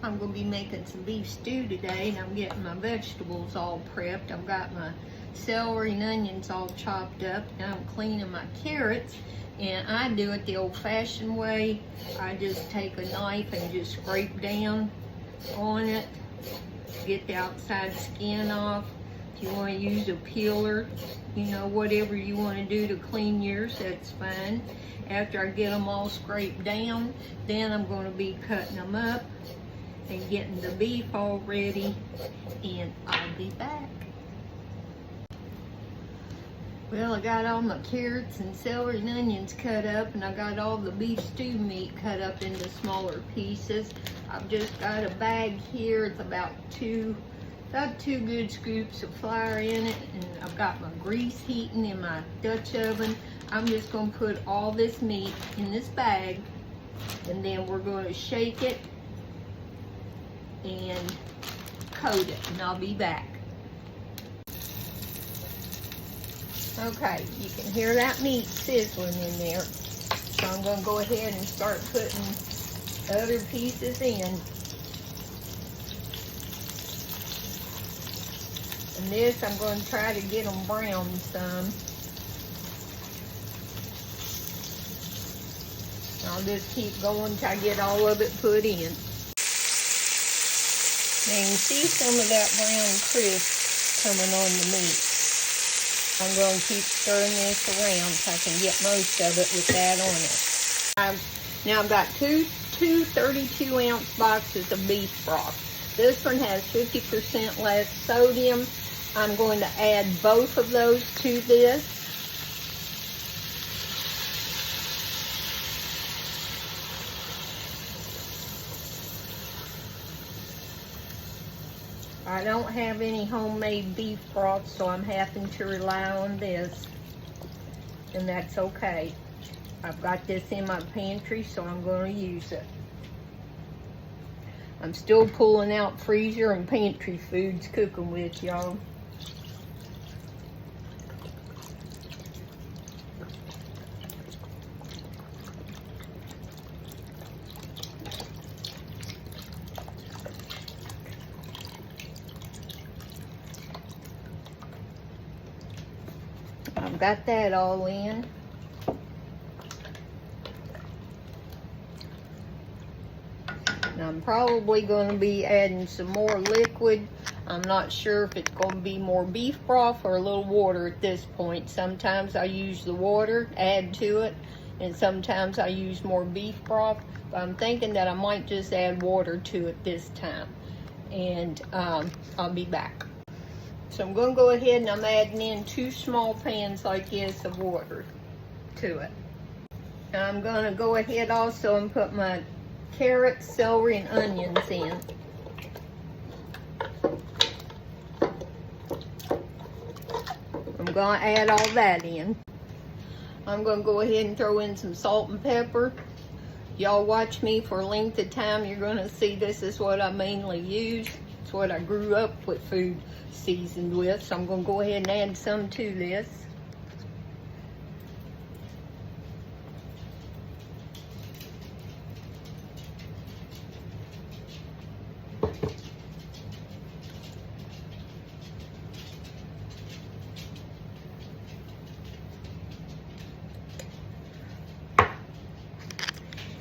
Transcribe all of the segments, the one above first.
I'm going to be making some beef stew today, and I'm getting my vegetables all prepped. I've got my celery and onions all chopped up, and I'm cleaning my carrots. And I do it the old-fashioned way. I just take a knife and just scrape down on it, get the outside skin off. If you want to use a peeler, you know, whatever you want to do to clean yours, that's fine. After I get them all scraped down, then I'm going to be cutting them up and getting the beef all ready, and I'll be back. Well, I got all my carrots and celery and onions cut up, and I got all the beef stew meat cut up into smaller pieces. I've just got a bag here. It's about two good scoops of flour in it, and I've got my grease heating in my Dutch oven. I'm just going to put all this meat in this bag, and then we're going to shake it and coat it, and I'll be back. Okay, you can hear that meat sizzling in there. So I'm going to go ahead and start putting other pieces in. And this, I'm going to try to get them brown some. I'll just keep going until I get all of it put in. Now you can see some of that brown crisp coming on the meat. I'm going to keep stirring this around so I can get most of it with that on it. Now I've got two 32-ounce boxes of beef broth. This one has 50% less sodium. I'm going to add both of those to this. I don't have any homemade beef broth, so I'm having to rely on this, and that's okay. I've got this in my pantry, so I'm going to use it. I'm still pulling out freezer and pantry foods cooking with y'all. I've got that all in. Now I'm probably going to be adding some more liquid. I'm not sure if it's going to be more beef broth or a little water at this point. Sometimes I use the water, add to it, and sometimes I use more beef broth. But I'm thinking that I might just add water to it this time. And I'll be back. So I'm going to go ahead and I'm adding in 2 small pans like this of water to it. And I'm going to go ahead also and put my carrots, celery, and onions in. I'm going to add all that in. I'm going to go ahead and throw in some salt and pepper. Y'all watch me for a length of time. You're going to see this is what I mainly use. It's what I grew up with food seasoned with. So I'm going to go ahead and add some to this.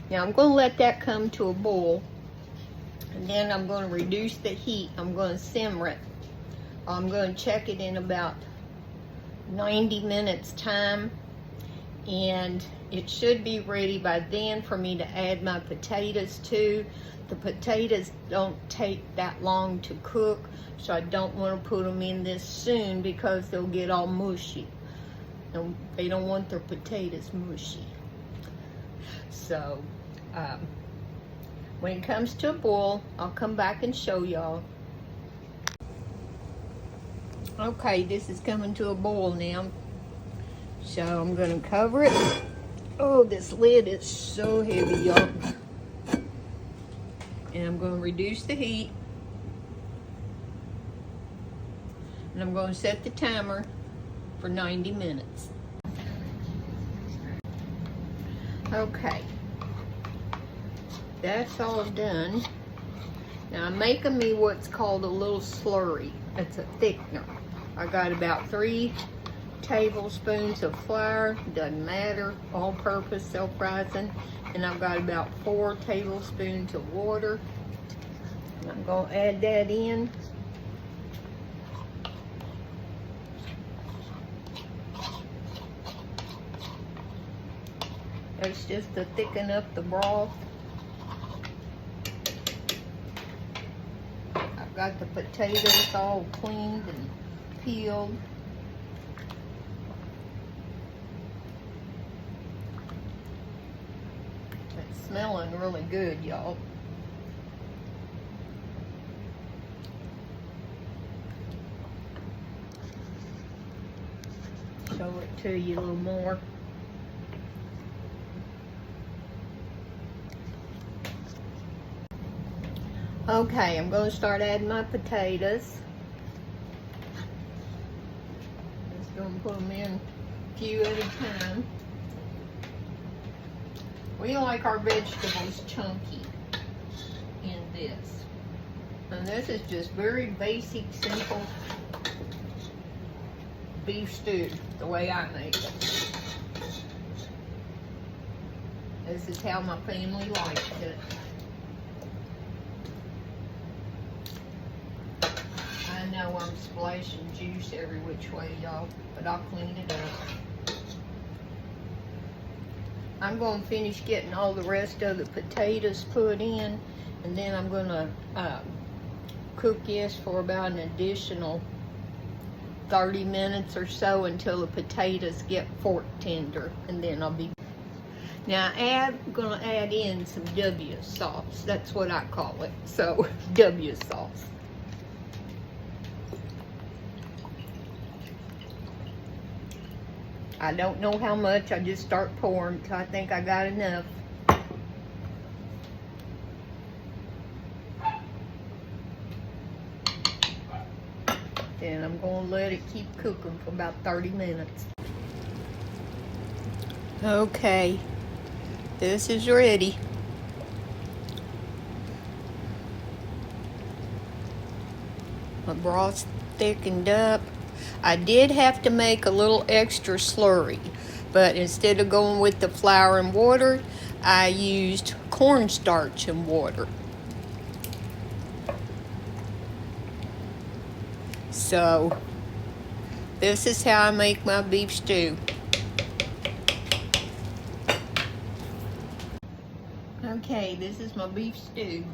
Now I'm going to let that come to a boil, and then I'm going to reduce the heat. I'm going to simmer it. I'm going to check it in about 90 minutes time, and it should be ready by then for me to add my potatoes to. The potatoes don't take that long to cook, so I don't want to put them in this soon because they'll get all mushy. They don't want their potatoes mushy. So when it comes to a boil, I'll come back and show y'all. Okay, this is coming to a boil now. So I'm going to cover it. Oh, this lid is so heavy, y'all. And I'm going to reduce the heat. And I'm going to set the timer for 90 minutes. Okay. That's all done. Now I'm making me what's called a little slurry. It's a thickener. I got about 3 tablespoons of flour, doesn't matter, all-purpose, self-rising, and I've got about 4 tablespoons of water. And I'm going to add that in. That's just to thicken up the broth. I've got the potatoes all cleaned and peeled. It's smelling really good, y'all. Show it to you a little more. Okay, I'm going to start adding my potatoes. Just going to put them in a few at a time. We like our vegetables chunky in this. And this is just very basic, simple beef stew, the way I make it. This is how my family likes it. I know I'm splashing juice every which way, y'all, but I'll clean it up. I'm going to finish getting all the rest of the potatoes put in, and then I'm going to cook this for about an additional 30 minutes or so until the potatoes get fork tender, and then I'll be. Now I'm going to add in some W sauce. That's what I call it. So W sauce. I don't know how much. I just start pouring until I think I got enough. Then I'm going to let it keep cooking for about 30 minutes. Okay, this is ready. My broth's thickened up. I did have to make a little extra slurry, but instead of going with the flour and water, I used cornstarch and water. So, this is how I make my beef stew. Okay, this is my beef stew.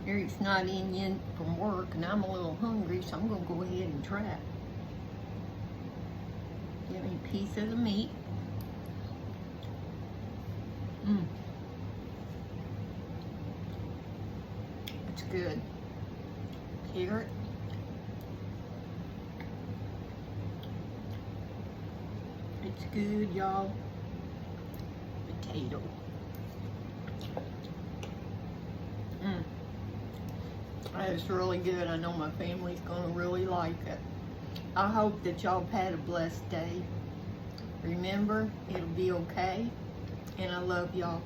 Eric's not in yet from work, and I'm a little hungry, so I'm going to go ahead and try it. Get me a piece of the meat. It's good. Carrot. It's good, y'all. Potato. It's really good. I know my family's gonna really like it. I hope that y'all have had a blessed day. Remember, it'll be okay. And I love y'all.